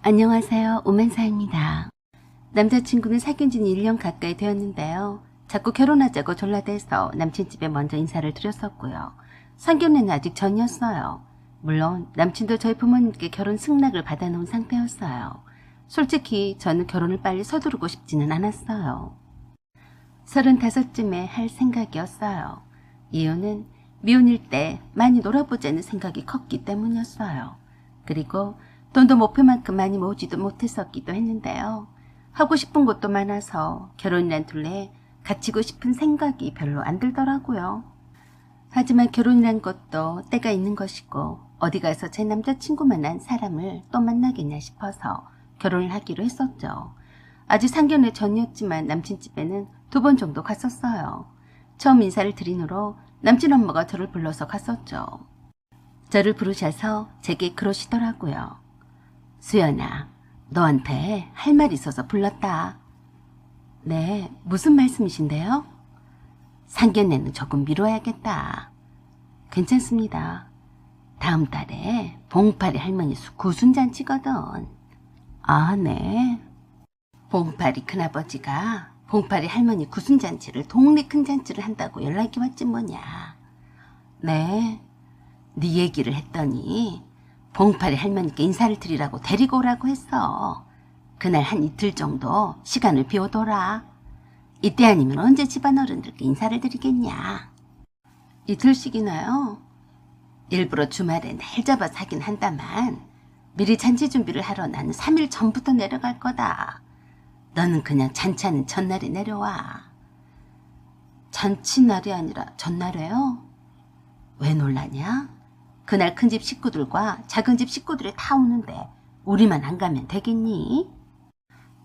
안녕하세요. 오만사입니다. 남자친구는 사귄 지는 1년 가까이 되었는데요. 자꾸 결혼하자고 졸라대서 남친 집에 먼저 인사를 드렸었고요. 상견례는 아직 전이었어요. 물론 남친도 저희 부모님께 결혼 승낙을 받아놓은 상태였어요. 솔직히 저는 결혼을 빨리 서두르고 싶지는 않았어요. 35쯤에 할 생각이었어요. 이유는 미혼일 때 많이 놀아보자는 생각이 컸기 때문이었어요. 그리고 돈도 목표만큼 많이 모으지도 못했었기도 했는데요. 하고 싶은 것도 많아서 결혼이란 둘레에 갇히고 싶은 생각이 별로 안 들더라고요. 하지만 결혼이란 것도 때가 있는 것이고 어디 가서 제 남자친구만한 사람을 또 만나겠냐 싶어서 결혼을 하기로 했었죠. 아직 상견례 전이었지만 남친 집에는 2번 정도 갔었어요. 처음 인사를 드린 후로 남친 엄마가 저를 불러서 갔었죠. 저를 부르셔서 제게 그러시더라고요. 수연아, 너한테 할 말이 있어서 불렀다. 네, 무슨 말씀이신데요? 상견례는 조금 미뤄야겠다. 괜찮습니다. 다음 달에 봉파리 할머니 구순잔치거든. 아, 네. 봉파리 큰아버지가 봉파리 할머니 구순잔치를 동네 큰 잔치를 한다고 연락이 왔지 뭐냐. 네 얘기를 했더니 봉파리 할머니께 인사를 드리라고 데리고 오라고 했어. 그날 한 이틀 정도 시간을 비워둬라. 이때 아니면 언제 집안어른들께 인사를 드리겠냐. 이틀씩이나요? 일부러 주말에 날 잡아서 하긴 한다만 미리 잔치 준비를 하러 나는 3일 전부터 내려갈 거다. 너는 그냥 잔치하는 전날에 내려와. 잔치날이 아니라 전날에요? 왜 놀라냐? 그날 큰 집 식구들과 작은 집 식구들이 다 오는데 우리만 안 가면 되겠니?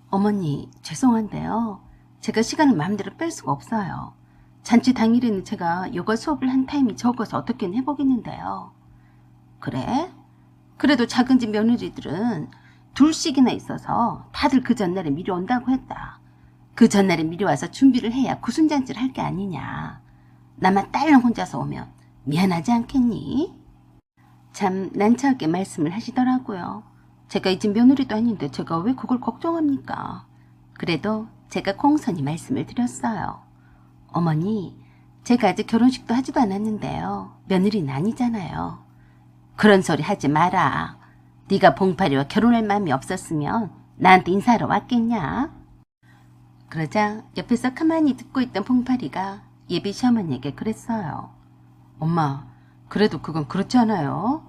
어머니, 죄송한데요. 제가 시간을 마음대로 뺄 수가 없어요. 잔치 당일에는 제가 요가 수업을 한 타임이 적어서 어떻게는 해보겠는데요. 그래? 그래도 작은 집 며느리들은 2씩이나 있어서 다들 그 전날에 미리 온다고 했다. 그 전날에 미리 와서 준비를 해야 구순잔치를 할 게 아니냐. 나만 딸랑 혼자서 오면 미안하지 않겠니? 참 난처하게 말씀을 하시더라고요. 제가 이 집 며느리도 아닌데 제가 왜 그걸 걱정합니까? 그래도 제가 공손히 말씀을 드렸어요. 어머니, 제가 아직 결혼식도 하지도 않았는데요. 며느리는 아니잖아요. 그런 소리 하지 마라. 네가 봉파리와 결혼할 마음이 없었으면 나한테 인사하러 왔겠냐? 그러자 옆에서 가만히 듣고 있던 봉파리가 예비 시어머니에게 그랬어요. 엄마, 그래도 그건 그렇지 않아요?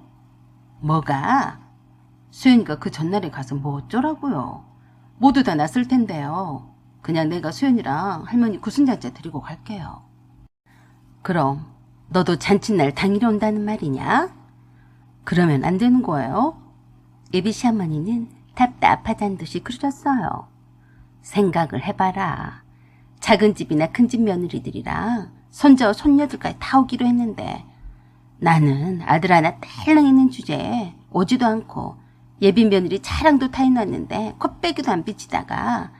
뭐가? 수연이가 그 전날에 가서 뭐 어쩌라고요? 모두 다 났을 텐데요. 그냥 내가 수연이랑 할머니 구순잔치 드리고 갈게요. 그럼 너도 잔칫날 당일에 온다는 말이냐? 그러면 안 되는 거예요? 예비 시어머니는 답답하다는 듯이 그러셨어요. 생각을 해봐라. 작은 집이나 큰 집 며느리들이랑 손자와 손녀들까지 다 오기로 했는데 나는 아들 하나 딸랑 있는 주제에 오지도 않고 예비 며느리 차량도 타 있었는데 콧배기도 안 비치다가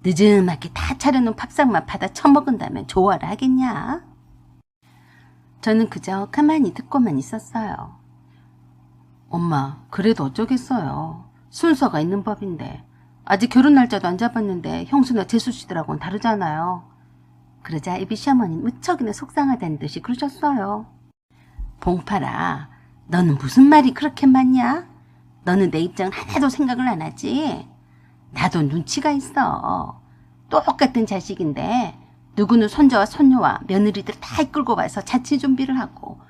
늦음하게 다 차려놓은 밥상만 받아 처먹은다면 좋아라 하겠냐? 저는 그저 가만히 듣고만 있었어요. 엄마, 그래도 어쩌겠어요. 순서가 있는 법인데 아직 결혼 날짜도 안 잡았는데 형수나 재수씨들하고는 다르잖아요. 그러자 예비 시어머니는 무척이나 속상하다는 듯이 그러셨어요. 봉파라, 너는 무슨 말이 그렇게 많냐? 너는 내 입장은 하나도 생각을 안 하지? 나도 눈치가 있어. 똑같은 자식인데 누구는 손자와 손녀와 며느리들 다 이끌고 와서 자취 준비를 하고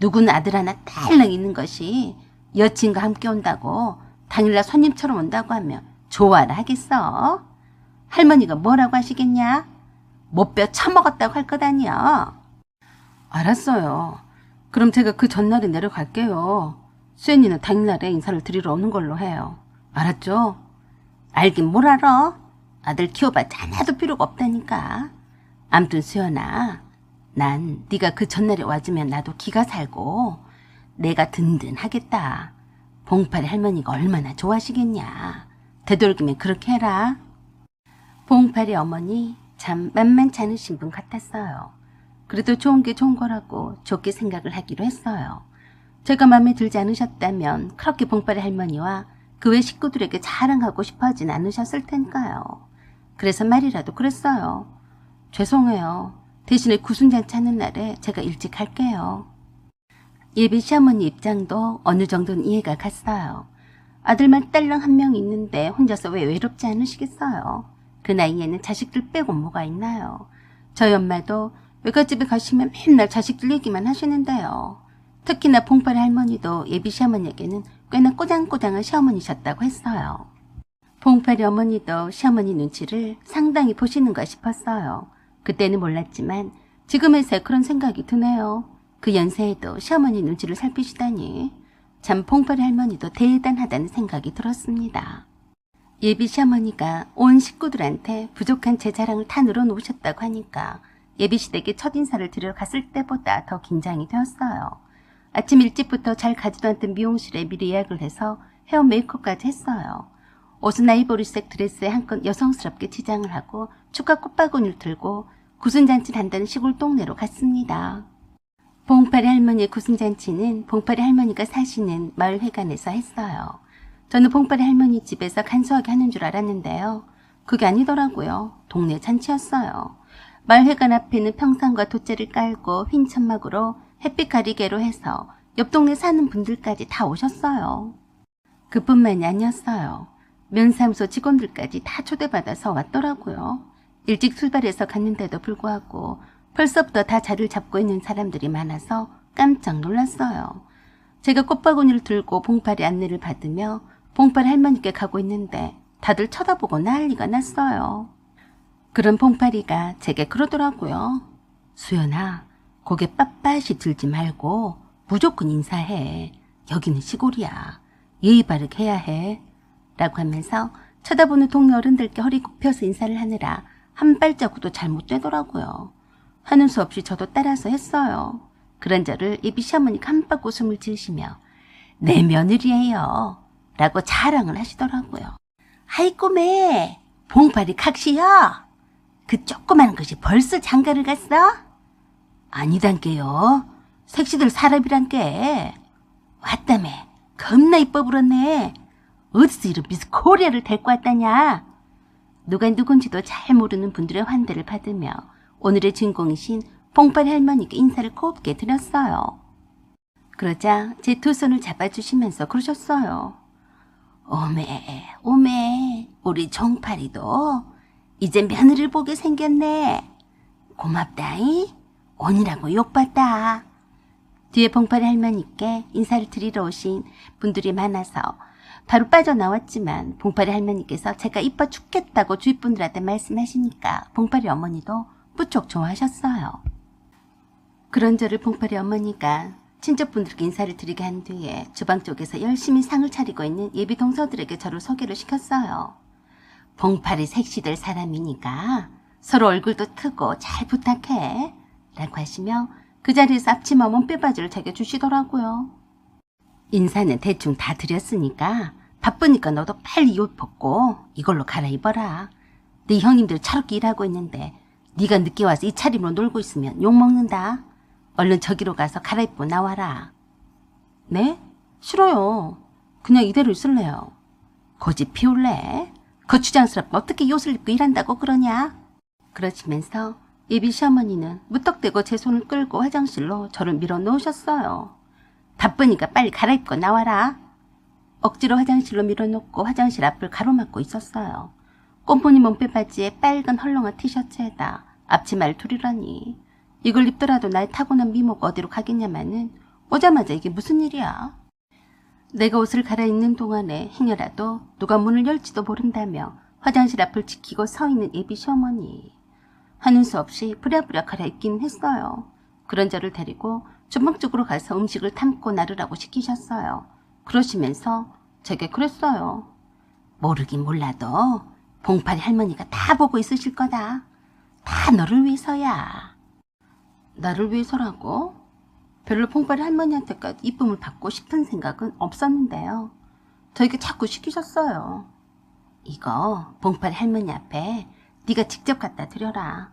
누구는 아들 하나 딸랑 있는 것이 여친과 함께 온다고 당일날 손님처럼 온다고 하면 좋아라 하겠어? 할머니가 뭐라고 하시겠냐? 못뼈 처먹었다고 할 것 아니야. 알았어요. 그럼 제가 그 전날에 내려갈게요. 수연이는 당일날에 인사를 드리러 오는 걸로 해요. 알았죠? 알긴 뭘 알아? 아들 키워봤자 하나도 필요가 없다니까. 암튼 수연아, 난 네가 그 전날에 와주면 나도 기가 살고 내가 든든하겠다. 봉파리 할머니가 얼마나 좋아하시겠냐. 되도록이면 그렇게 해라. 봉파리 어머니 참 만만치 않으신 분 같았어요. 그래도 좋은 게 좋은 거라고 좋게 생각을 하기로 했어요. 제가 마음에 들지 않으셨다면 그렇게 봉파리 할머니와 그 외 식구들에게 자랑하고 싶어 하진 않으셨을 테니까요. 그래서 말이라도 그랬어요. 죄송해요. 대신에 구순잔치 하는 날에 제가 일찍 갈게요. 예비 시어머니 입장도 어느 정도는 이해가 갔어요. 아들만 딸랑 한 명 있는데 혼자서 왜 외롭지 않으시겠어요. 그 나이에는 자식들 빼고 뭐가 있나요. 저희 엄마도 외갓집에 가시면 맨날 자식들 얘기만 하시는데요. 특히나 봉파리 할머니도 예비 시어머니에게는 꽤나 꼬장꼬장한 시어머니셨다고 했어요. 봉파리 어머니도 시어머니 눈치를 상당히 보시는가 싶었어요. 그때는 몰랐지만 지금에서야 그런 생각이 드네요. 그 연세에도 시어머니 눈치를 살피시다니 참 봉파리 할머니도 대단하다는 생각이 들었습니다. 예비 시어머니가 온 식구들한테 부족한 제 자랑을 다 늘어놓으셨다고 하니까 예비 시댁에 첫인사를 드리러 갔을 때보다 더 긴장이 되었어요. 아침 일찍부터 잘 가지도 않던 미용실에 미리 예약을 해서 헤어 메이크업까지 했어요. 옷은 아이보리색 드레스에 한껏 여성스럽게 치장을 하고 축하 꽃바구니를 들고 구순잔치를 한다는 시골 동네로 갔습니다. 봉파리 할머니의 구순잔치는 봉파리 할머니가 사시는 마을회관에서 했어요. 저는 봉파리 할머니 집에서 간소하게 하는 줄 알았는데요. 그게 아니더라고요. 동네 잔치였어요. 마을회관 앞에는 평상과 돗자리를 깔고 흰 천막으로 햇빛 가리개로 해서 옆 동네 사는 분들까지 다 오셨어요. 그뿐만이 아니었어요. 면사무소 직원들까지 다 초대받아서 왔더라고요. 일찍 출발해서 갔는데도 불구하고 벌써부터 다 자리를 잡고 있는 사람들이 많아서 깜짝 놀랐어요. 제가 꽃바구니를 들고 봉파리 안내를 받으며 봉파리 할머니께 가고 있는데 다들 쳐다보고 난리가 났어요. 그런 봉파리가 제게 그러더라고요. 수연아, 고개 빳빳이 들지 말고 무조건 인사해. 여기는 시골이야. 예의 바르게 해야 해. 라고 하면서 쳐다보는 동네 어른들께 허리 굽혀서 인사를 하느라 한 발자국도 잘못되더라고요. 하는 수 없이 저도 따라서 했어요. 그런 저를 예비 시어머니 깜빡 웃음을 지으시며 내 며느리예요. 라고 자랑을 하시더라고요. 아이고 매 봉파리 각시야. 그 조그마한 것이 벌써 장가를 갔어? 아니단께요. 색시들 사람이란께. 왔다며. 겁나 이뻐 불었네. 어디서 이런 미스 코리아를 데리고 왔다냐. 누가 누군지도 잘 모르는 분들의 환대를 받으며 오늘의 주인공이신 봉파리 할머니께 인사를 곱게 드렸어요. 그러자 제 두 손을 잡아주시면서 그러셨어요. 오메 오메 우리 종파리도 이제 며느리를 보게 생겼네. 고맙다이. 오니라고 욕받다. 뒤에 봉파리 할머니께 인사를 드리러 오신 분들이 많아서 바로 빠져나왔지만 봉파리 할머니께서 제가 이뻐 죽겠다고 주위 분들한테 말씀하시니까 봉파리 어머니도 무척 좋아하셨어요. 그런 저를 봉파리 어머니가 친척분들께 인사를 드리게 한 뒤에 주방 쪽에서 열심히 상을 차리고 있는 예비 동서들에게 저를 소개를 시켰어요. 봉파리 색시들 사람이니까 서로 얼굴도 크고 잘 부탁해 라고 하시며 그 자리에서 앞치마 몸빼바지를 제게 주시더라고요. 인사는 대충 다 드렸으니까 바쁘니까 너도 빨리 이 옷 벗고 이걸로 갈아입어라. 네 형님들 차롭게 일하고 있는데 네가 늦게 와서 이 차림으로 놀고 있으면 욕먹는다. 얼른 저기로 가서 갈아입고 나와라. 네? 싫어요. 그냥 이대로 있을래요. 고집 피울래? 거추장스럽고 어떻게 이 옷을 입고 일한다고 그러냐? 그러시면서 예비 시어머니는 무턱대고 제 손을 끌고 화장실로 저를 밀어 넣으셨어요. 바쁘니까 빨리 갈아입고 나와라. 억지로 화장실로 밀어놓고 화장실 앞을 가로막고 있었어요. 꼼포니 몸빼바지에 빨간 헐렁한 티셔츠에다 앞치마를 두르라니. 이걸 입더라도 나의 타고난 미모가 어디로 가겠냐마는 오자마자 이게 무슨 일이야. 내가 옷을 갈아입는 동안에 행여라도 누가 문을 열지도 모른다며 화장실 앞을 지키고 서 있는 예비 시어머니. 하는 수 없이 부랴부랴 갈아입긴 했어요. 그런 저를 데리고 주방 쪽으로 가서 음식을 담고 나르라고 시키셨어요. 그러시면서 제게 그랬어요. 모르긴 몰라도 봉파리 할머니가 다 보고 있으실 거다. 다 너를 위해서야. 나를 위해서라고? 별로 봉파리 할머니한테까지 이쁨을 받고 싶은 생각은 없었는데요. 저에게 자꾸 시키셨어요. 이거 봉파리 할머니 앞에 네가 직접 갖다 드려라.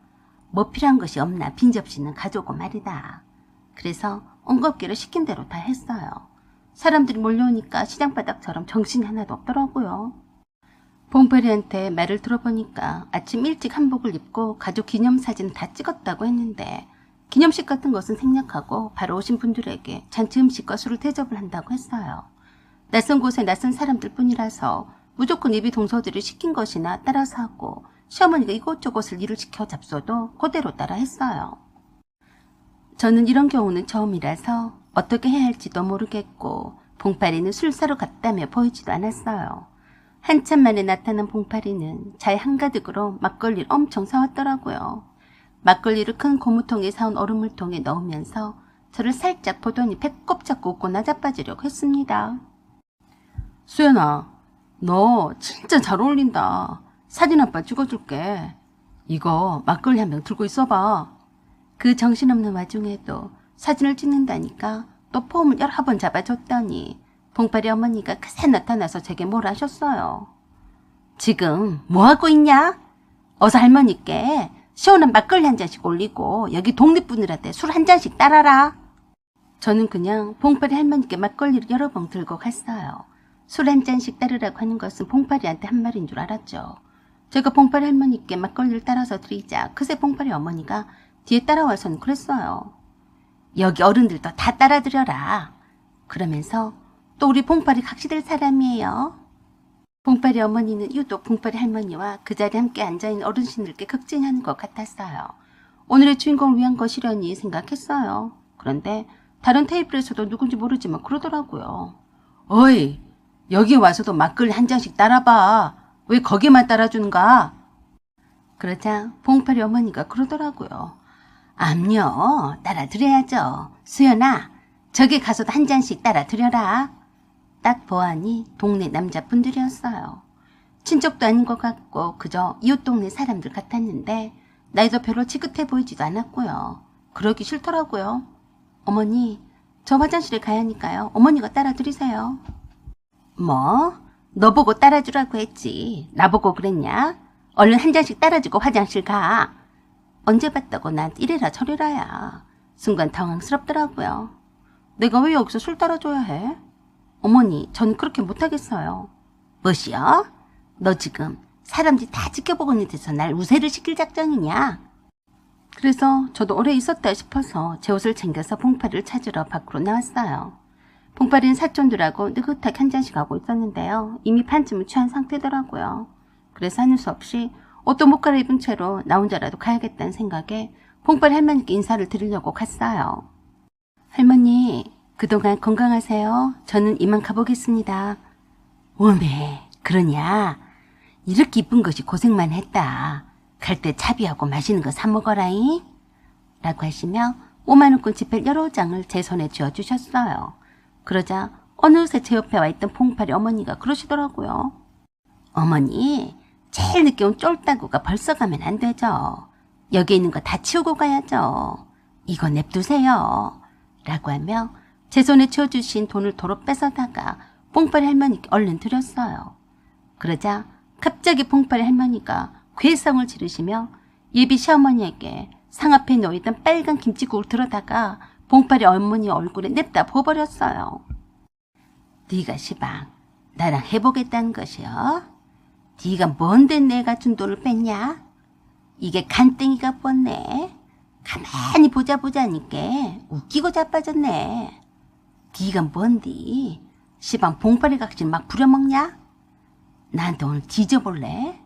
뭐 필요한 것이 없나 빈 접시는 가져오고 말이다. 그래서 엉겁기로 시킨 대로 다 했어요. 사람들이 몰려오니까 시장바닥처럼 정신이 하나도 없더라고요. 봉파리한테 말을 들어보니까 아침 일찍 한복을 입고 가족 기념사진 다 찍었다고 했는데 기념식 같은 것은 생략하고 바로 오신 분들에게 잔치 음식과 술을 대접을 한다고 했어요. 낯선 곳에 낯선 사람들 뿐이라서 무조건 예비 동서들이 시킨 것이나 따라서 하고 시어머니가 이곳저곳을 일을 시켜 잡숴도 그대로 따라 했어요. 저는 이런 경우는 처음이라서 어떻게 해야 할지도 모르겠고 봉파리는 술 사러 갔다며 보이지도 않았어요. 한참 만에 나타난 봉파리는 잘 한가득으로 막걸리를 엄청 사왔더라고요. 막걸리를 큰 고무통에 사온 얼음물통에 넣으면서 저를 살짝 보더니 배꼽 잡고 웃고 나자빠지려고 했습니다. 수연아, 너 진짜 잘 어울린다. 사진 한 번 찍어줄게. 이거 막걸리 한 병 들고 있어봐. 그 정신없는 와중에도 사진을 찍는다니까 또 폼을 여러 번 잡아줬더니 봉파리 어머니가 그새 나타나서 제게 뭘 하셨어요. 지금 뭐하고 있냐? 어서 할머니께 시원한 막걸리 한 잔씩 올리고 여기 독립분들한테 술 한 잔씩 따라라. 저는 그냥 봉파리 할머니께 막걸리를 여러 병 들고 갔어요. 술 한 잔씩 따르라고 하는 것은 봉파리한테 한 말인 줄 알았죠. 제가 봉파리 할머니께 막걸리를 따라서 드리자 그새 봉파리 어머니가 뒤에 따라와서는 그랬어요. 여기 어른들도 다 따라드려라. 그러면서 또 우리 봉파리 각시될 사람이에요. 봉파리 어머니는 유독 봉파리 할머니와 그 자리에 함께 앉아있는 어르신들께 극진한 것 같았어요. 오늘의 주인공을 위한 것이려니 생각했어요. 그런데 다른 테이블에서도 누군지 모르지만 그러더라고요. 어이, 여기 와서도 막걸리 한 잔씩 따라봐. 왜 거기만 따라주는가? 그러자 봉파리 어머니가 그러더라고요. 암요, 따라드려야죠. 수연아, 저기 가서도 한 잔씩 따라드려라. 딱 보아하니 동네 남자분들이었어요. 친척도 아닌 것 같고 그저 이웃 동네 사람들 같았는데 나이도 별로 지긋해 보이지도 않았고요. 그러기 싫더라고요. 어머니, 저 화장실에 가야 하니까요. 어머니가 따라드리세요. 뭐? 너 보고 따라주라고 했지. 나보고 그랬냐? 얼른 한 잔씩 따라주고 화장실 가. 언제 봤다고 난 이래라 저래라야. 순간 당황스럽더라고요. 내가 왜 여기서 술 따라줘야 해? 어머니, 전 그렇게 못하겠어요. 뭐시여? 너 지금 사람들이 다 지켜보고 있는 데서 날 우세를 시킬 작정이냐? 그래서 저도 오래 있었다 싶어서 제 옷을 챙겨서 봉파리를 찾으러 밖으로 나왔어요. 봉파리는 사촌들하고 느긋하게 한 잔씩 하고 있었는데요. 이미 반쯤은 취한 상태더라고요. 그래서 하는 수 없이 옷도 못 갈아입은 채로 나 혼자라도 가야겠다는 생각에 봉파리 할머니께 인사를 드리려고 갔어요. 할머니, 그동안 건강하세요. 저는 이만 가보겠습니다. 오메, 그러냐? 이렇게 이쁜 것이 고생만 했다. 갈 때 차비하고 맛있는 거 사 먹어라잉. 라고 하시며 5만원권 지폐 여러 장을 제 손에 쥐어주셨어요. 그러자 어느새 제 옆에 와 있던 봉파리 어머니가 그러시더라고요. 어머니, 제일 늦게 온 쫄따구가 벌써 가면 안 되죠. 여기 있는 거 다 치우고 가야죠. 이거 냅두세요. 라고 하며 제 손에 쥐어주신 돈을 도로 뺏어다가 봉파리 할머니께 얼른 드렸어요. 그러자 갑자기 봉파리 할머니가 괴성을 지르시며 예비 시어머니에게 상 앞에 놓이던 빨간 김치국을 들어다가 봉파리 어머니 얼굴에 냅다 부어버렸어요. 네가 시방 나랑 해보겠다는 것이여? 네가 뭔데 내가 준 돈을 뺐냐? 이게 간땡이가 뻗네. 가만히 보자니까 웃기고 자빠졌네. 네가 뭔디? 시방 봉파리 각질 막 부려먹냐? 나한테 오늘 뒤져볼래?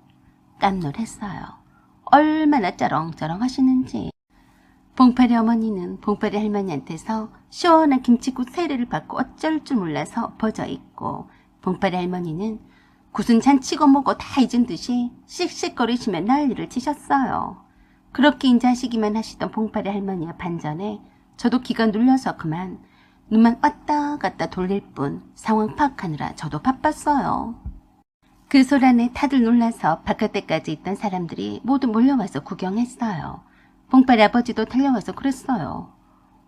깜놀했어요. 얼마나 쩌렁쩌렁 하시는지. 봉파리 어머니는 봉파리 할머니한테서 시원한 김치국 세례를 받고 어쩔 줄 몰라서 엎어져 있고 봉파리 할머니는 무슨 잔치고 뭐고 다 잊은 듯이 씩씩거리시며 난리를 치셨어요. 그렇게 인자하시기만 하시던 봉파리 할머니의 반전에 저도 기가 눌려서 그만 눈만 왔다 갔다 돌릴 뿐 상황 파악하느라 저도 바빴어요. 그 소란에 다들 놀라서 바깥에까지 있던 사람들이 모두 몰려와서 구경했어요. 봉파리 아버지도 달려와서 그랬어요.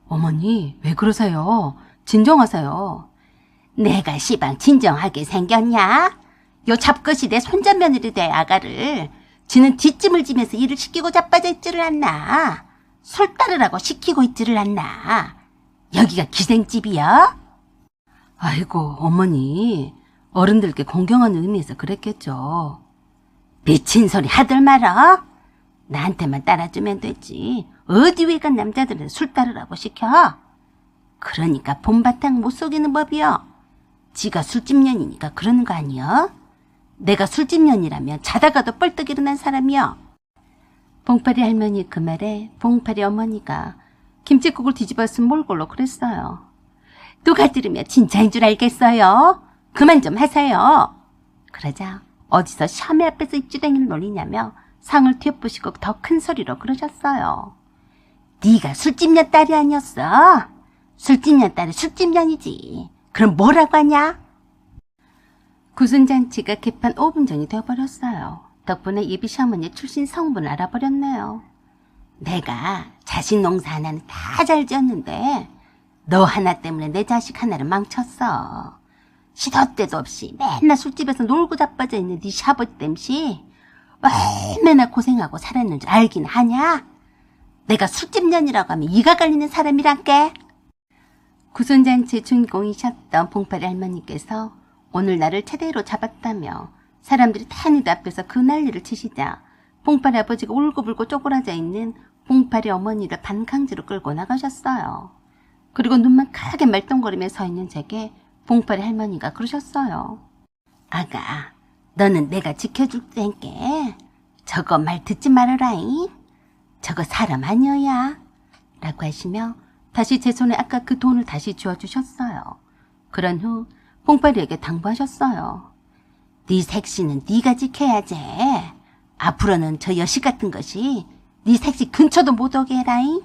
어머니, 왜 그러세요? 진정하세요. 내가 시방 진정하게 생겼냐? 요 잡것이 내 손자며느리 될 아가를 지는 뒷짐을 지면서 일을 시키고 자빠져 있지를 않나? 술 따르라고 시키고 있지를 않나? 여기가 기생집이야? 아이고, 어머니. 어른들께 공경하는 의미에서 그랬겠죠. 미친 소리 하들 말어. 나한테만 따라주면 되지. 어디 외간 남자들은 술 따르라고 시켜. 그러니까 본바탕 못 속이는 법이여. 지가 술집년이니까 그러는 거 아니여? 내가 술집년이라면 자다가도 뻘떡 일어난 사람이여. 봉파리 할머니 그 말에 봉파리 어머니가 김칫국을 뒤집어 쓴 몰골로 그랬어요. 누가 들으면 진짜인 줄 알겠어요. 그만 좀 하세요. 그러자 어디서 샤메 앞에서 입주댕이를 놀리냐며 상을 뒤엎으시고 더 큰 소리로 그러셨어요. 네가 술집년 딸이 아니었어. 술집년 딸은 술집년이지. 그럼 뭐라고 하냐? 구순잔치가 개판 5분 전이 되어버렸어요. 덕분에 예비 시어머니 출신 성분을 알아버렸네요. 내가 자식 농사 하나는 다 잘 지었는데 너 하나 때문에 내 자식 하나를 망쳤어. 시도 때도 없이 맨날 술집에서 놀고 자빠져 있는 네 시아버지 땜시 얼마나 고생하고 살았는 줄 알긴 하냐? 내가 술집년이라고 하면 이가 갈리는 사람이란께. 구순잔치 주인공이셨던 봉파리 할머니께서 오늘 나를 최대로 잡았다며 사람들이 탄이도 앞에서 그 난리를 치시자 봉파리 아버지가 울고불고 쪼그라져 있는 봉파리 어머니를 반강제로 끌고 나가셨어요. 그리고 눈만 크게 말똥거리며 서 있는 제게 봉파리 할머니가 그러셨어요. 아가, 너는 내가 지켜줄 텐께 저거 말 듣지 말아라잉. 저거 사람 아니어야. 라고 하시며 다시 제 손에 아까 그 돈을 다시 주어주셨어요. 그런 후 봉파리에게 당부하셨어요. 네 색시는 네가 지켜야지. 앞으로는 저 여식 같은 것이 네 색시 근처도 못 오게 해라잉.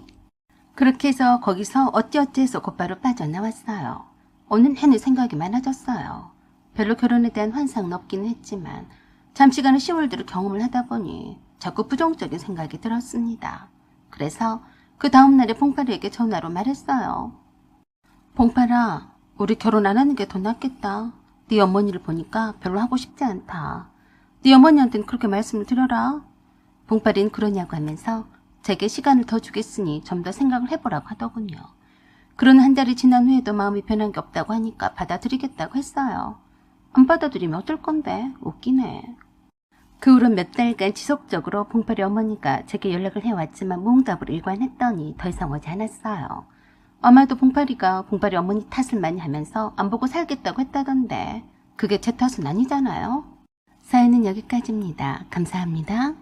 그렇게 해서 거기서 어찌어찌해서 곧바로 빠져나왔어요. 오는 내내 생각이 많아졌어요. 별로 결혼에 대한 환상은 없기는 했지만 잠시간의 시월들을 경험을 하다 보니 자꾸 부정적인 생각이 들었습니다. 그래서 그 다음날에 봉파리에게 전화로 말했어요. 봉파라, 우리 결혼 안 하는 게 더 낫겠다. 네 어머니를 보니까 별로 하고 싶지 않다. 네 어머니한테는 그렇게 말씀을 드려라. 봉파리는 그러냐고 하면서 제게 시간을 더 주겠으니 좀 더 생각을 해보라고 하더군요. 그런 한 달이 지난 후에도 마음이 변한 게 없다고 하니까 받아들이겠다고 했어요. 안 받아들이면 어떨 건데? 웃기네. 그 후로 몇 달간 지속적으로 봉파리 어머니가 제게 연락을 해왔지만 무응답으로 일관했더니 더 이상 오지 않았어요. 아마도 봉파리가 봉파리 어머니 탓을 많이 하면서 안 보고 살겠다고 했다던데 그게 제 탓은 아니잖아요. 사연은 여기까지입니다. 감사합니다.